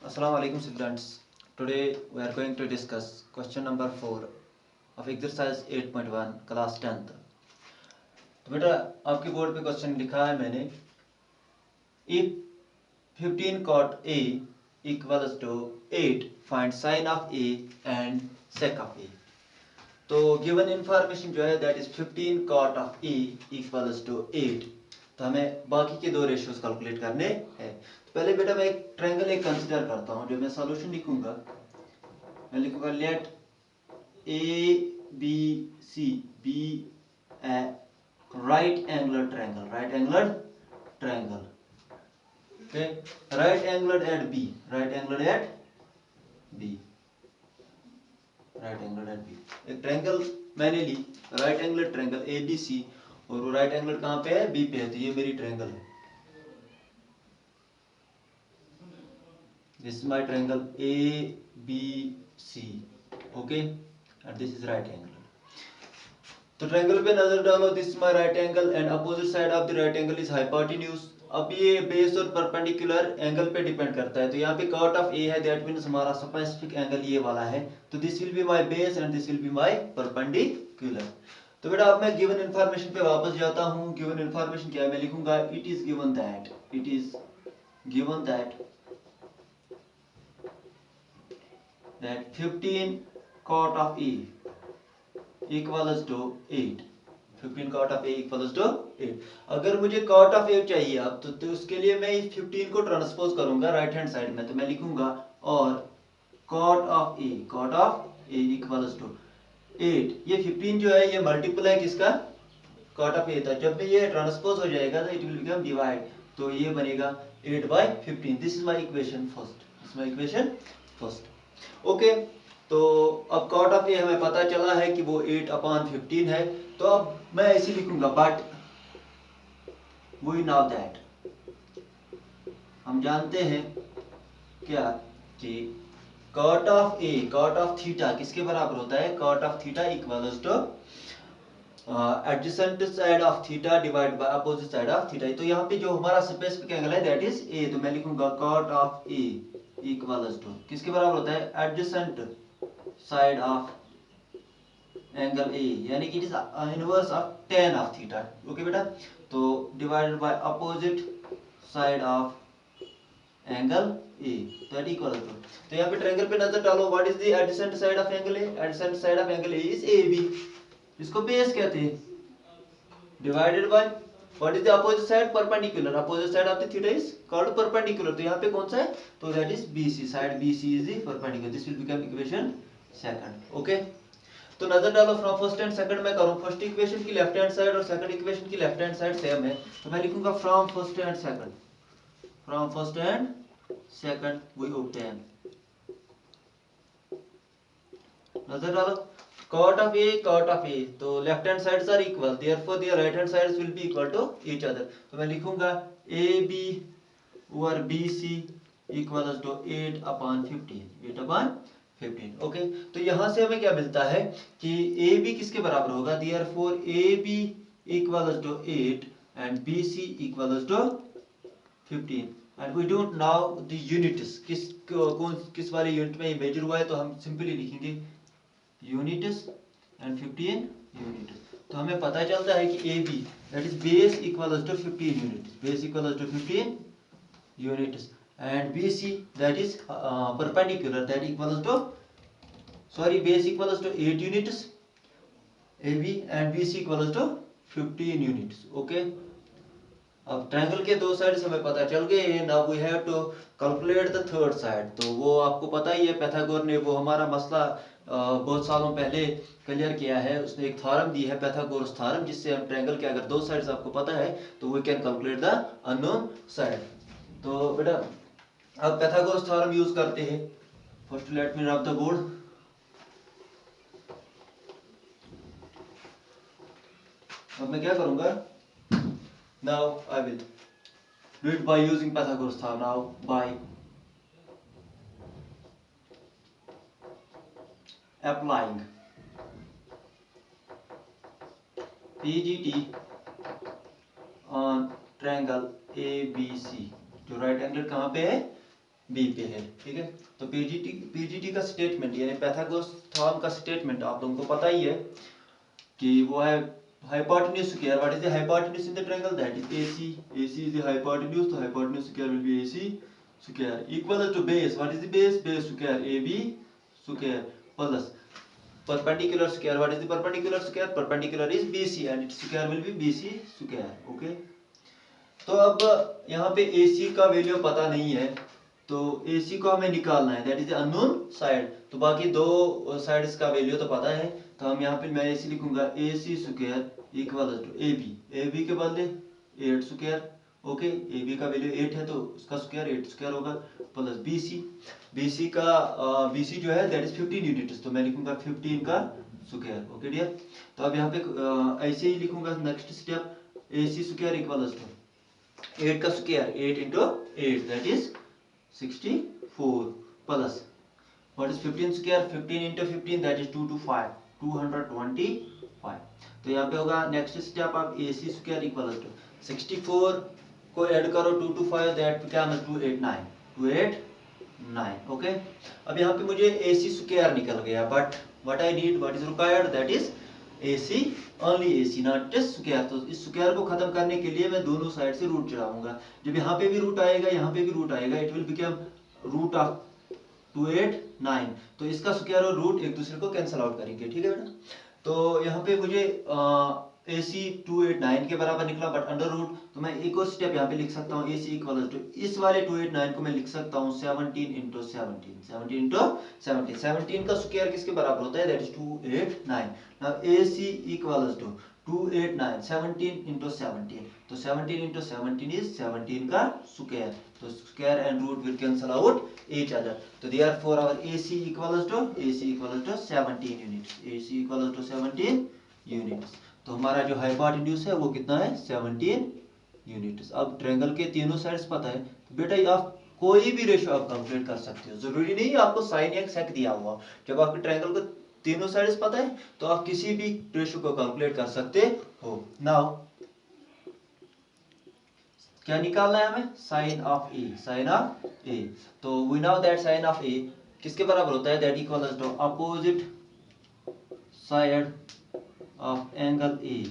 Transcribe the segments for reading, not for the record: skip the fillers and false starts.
Assalamu alaikum students. Today we are going to discuss question number 4 of exercise 8.1 class 10th. तो बेटा आपके board पे question लिखा है मैंने, if 15 cot A equals to 8 find sin of A and sec of A. तो given information जो है that is 15 cot of A equals to 8, तो हमें बाकी के दो रेशियोज कैलकुलेट करने हैं। तो पहले बेटा मैं एक ट्रायंगल एक कंसीडर करता हूँ। जो मैं सॉल्यूशन लिखूंगा, मैं लिखूंगा let A B C B A right angular triangle, right angular triangle, okay, right angular at B, right angular at B, right angular at B. एक ट्रायंगल मैंने ली, right angular triangle A B C, और वो right angle कहाँ पे है? B पे है। तो ये मेरी ट्रायंगल है, this is my triangle A B C, okay, and this is right angle. तो ट्रायंगल पे नजर डालो, this is my right angle and opposite side of the right angle is hypotenuse. अब ये बेस और परपेंडिकुलर एंगल पे depend करता है। तो यहाँ पे कॉट ऑफ ए है, दैट मींस हमारा स्पेसिफिक एंगल ये वाला है। तो this will be my base and this will be my perpendicular. तो बेटा अब मैं गिवन इंफॉर्मेशन पे वापस जाता हूँ। गिवन इंफॉर्मेशन क्या है? मैं लिखूंगा it is given that, it is given that 15 cot of A equals to 8, 15 cot of A equals to 8। अगर मुझे cot of A चाहिए अब तो उसके लिए मैं इस 15 को ट्रांसपोज करूंगा राइट हैंड साइड में। तो मैं लिखूंगा और cot of A equals to 8। ये 15 जो है ये मल्टीपल है किसका? cot of A था। जब भी ये ट्रांसपोज हो जाएगा तो इट विल बिकम डिवाइड, तो ये बनेगा 8/15। This is my equation first, this is my equation first, okay. तो अब कॉट ऑफ ए हमें पता चला है कि वो 8/15 है। तो अब मैं ऐसे लिखूंगा, बट वी नो दैट, हम जानते हैं क्या कि cot of A, cot of theta किसके बराबर होता है? Cot of theta equals to adjacent side of theta divide by opposite side of theta. तो यहाँ पे जो हमारा स्पेसिफिक एंगल है दैट इज ए। तो मैं लिखूंगा cot of A equals to किसके बराबर होता है? Adjacent side of angle A, यानी कि it is inverse of tan of theta, okay बेटा। तो divided by opposite side of angle A, that equal to, तो यहाँ पे ट्रायंगल पे नजर डालो, what is the adjacent side of angle A? Adjacent side of angle A is AB, इसको base कहते हैं, divided by what is the opposite side? Perpendicular, opposite side of the theta is called perpendicular. तो यहाँ पे कौन सा है? तो that is BC, side BC is the perpendicular. This will become equation second, okay. तो नजर डालो फ्रॉम फर्स्ट एंड सेकंड में करूं, फर्स्ट इक्वेशन की लेफ्ट हैंड साइड और सेकंड इक्वेशन की लेफ्ट हैंड साइड सेम है। तो मैं लिखूंगा from first and second, from first and second we obtain, नजर डालो cot of A, तो left hand sides are equal, therefore their right hand sides will be equal to each other. तो मैं लिखूंगा AB और BC इक्वल्स टू 8/15, 8/15, ओके। तो यहां से हमें क्या मिलता है कि AB किसके बराबर होगा? Therefore AB equals to 8 and BC equals to 15 and we don't know the units, किस वाले यूनिट में ये मेजर हुआ है। तो हम सिंपली लिखेंगे यूनिट्स एंड 15 यूनिट्स। तो हमें पता चलता है कि AB that is base equals to 15 units, base equals to 15 units and BC that is perpendicular, that equals to, sorry, base equals to 8 units AB and BC equals to 15 units, okay. अब triangle के दो sides हमें पता चल गए। Now we have to calculate the third side. तो वो आपको पता ही है, पैथागोर ने वो हमारा मसला बहुत सालों पहले क्लियर किया है। उसने एक थ्योरम दी है, पैथागोरस थ्योरम, जिससे हम ट्रायंगल के अगर दो साइड्स आपको पता है तो we can calculate the unknown side. तो बेटा अब पैथागोरस थ्योरम यूज करते हैं। फर्स्ट लेट मी रब द बोर्ड। अब मैं क्या करूंगा? Now I will do it by using Pythagoras theorem. Now by applying PGT on triangle ABC, जो राइट एंगल कहाँ पे है? बी पे है, ठीक है। तो पीजीटी का स्टेटमेंट यानी पाइथागोरस थ्योरम का स्टेटमेंट आप लोगों को पता ही है कि वो है hypotenuse square. What is the hypotenuse in the triangle? That is AC. AC is the hypotenuse. So hypotenuse square will be AC square equal to base. What is the base? Base square AB square plus perpendicular square. What is the perpendicular square? Perpendicular is BC and its square will be BC square. Okay. तो अब यहाँ पे AC का value पता नहीं है, तो AC को हमें निकालना है, that is the unknown side. तो बाकी दो साइड्स का वैल्यू तो पता है, तो हम यहाँ पे मैं AC लिखूंगा AC square equal to AB के बदले 8 स्क्वायर। ओके, AB का वैल्यू 8 है तो उसका स्क्वायर 8 स्क्वायर होगा प्लस BC जो है दैट इज 15 यूनिट्स, तो मैं लिखूंगा 15 का स्क्वायर। ओके डियर, तो अब यहाँ पे ऐसे ही लिखूंगा next step AC square equal to 8 का square 8 into 8 that is 64 plus what is 15 square 15 into 15 that is 225। तो यहाँ पे होगा नेक्स्ट स्टेप आप AC स्क्वायर इक्वल टू 64 को ऐड करो 225 दैट क्या है 289। ओके, अब यहाँ पे मुझे AC स्क्वायर निकल गया, but what I need what is required that is AC only AC not square. तो इस स्क्वायर को खत्म करने के लिए मैं दोनों साइड से रूट चढ़ाऊंगा, जब यहाँ पे भी रूट आएगा यहाँ पे भी रूट आएगा, it will become root of 289। तो इसका स्क्वायर और रूट एक दूसरे को कैंसिल आउट करेंगे, ठीक है बेटा। तो यहाँ पे मुझे AC 289 के बराबर निकला, बट अंडर रूट, तो मैं एक और स्टेप यहाँ पे लिख सकता हूँ AC इक्वल टू इस वाले 289 को मैं लिख सकता हूँ 17 इंटू 17 का स्क्वायर किसके बराबर होता है that is 289। Now AC equal to 289 17 into 17, तो 17 इंटू 17 इज 17 का स्क्वायर, तो square and root will cancel out each other. So therefore our AC equals to 17 units. AC equals to 17 units. तो हमारा जो हाइपोटेन्यूज है वो कितना है 17 यूनिट्स। अब ट्रायंगल के तीनों साइड्स पता है, तो बेटा आप कोई भी रेशियो आप कैलकुलेट कर सकते हो, जरूरी नहीं आपको साइन या सेक दिया हुआ। जब आपके ट्रायंगल को तीनों साइड्स पता है तो आप किसी भी रेशियो को कैलकुलेट कर सकते हो। नाउ क्या निकालना है हमें साइन ऑफ ए। तो we know that sine of A किसके बराबर होता है that equals to opposite side of angle A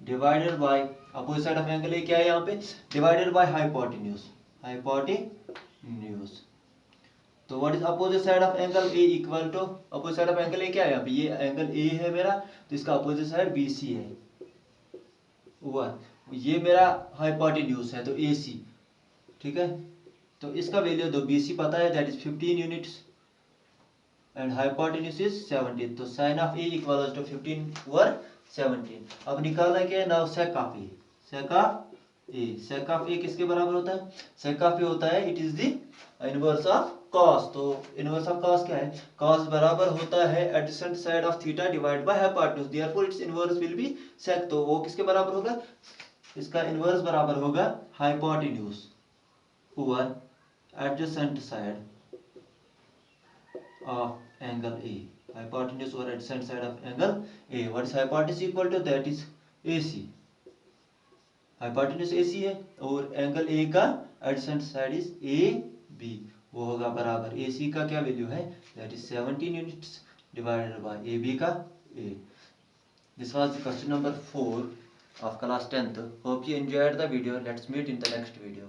divided by opposite side of angle A क्या है यहाँ पे डिवाइडेड बाय हाइपोटेन्यूज। तो what is opposite side of angle A equal to opposite side of angle A क्या है यहाँ पे ये एंगल ए है मेरा, तो इसका अपोजिट साइड BC है, ये मेरा हाइपोटेन्यूज है तो AC, ठीक है। तो इसका वैल्यू दो BC पता है that is 15 units and hypotenuse is 17, तो sine of A equals to 15 over 17। अब निकालना क्या है now sec of A। Sec of A किसके बराबर होता है सेक ऑफ A होता है it is the inverse of cos। तो इनवर्स ऑफ cos क्या है cos बराबर होता है adjacent side of theta divide by hypotenuse, therefore its inverse will be sec. तो वो किसके बराबर होगा इसका इनवर्स बराबर होगा hypotenuse over adjacent side of angle A. Hypotenuse over adjacent side of angle A, what is hypotenuse equal to that is AC। Hypotenuse AC है और एंगल ए का एडजेसेंट साइड इज AB, वो होगा बराबर AC का क्या value है that is 17 units divided by AB का 8। This was the question number 4 of class 10th. Hope you enjoyed the video. Let's meet in the next video.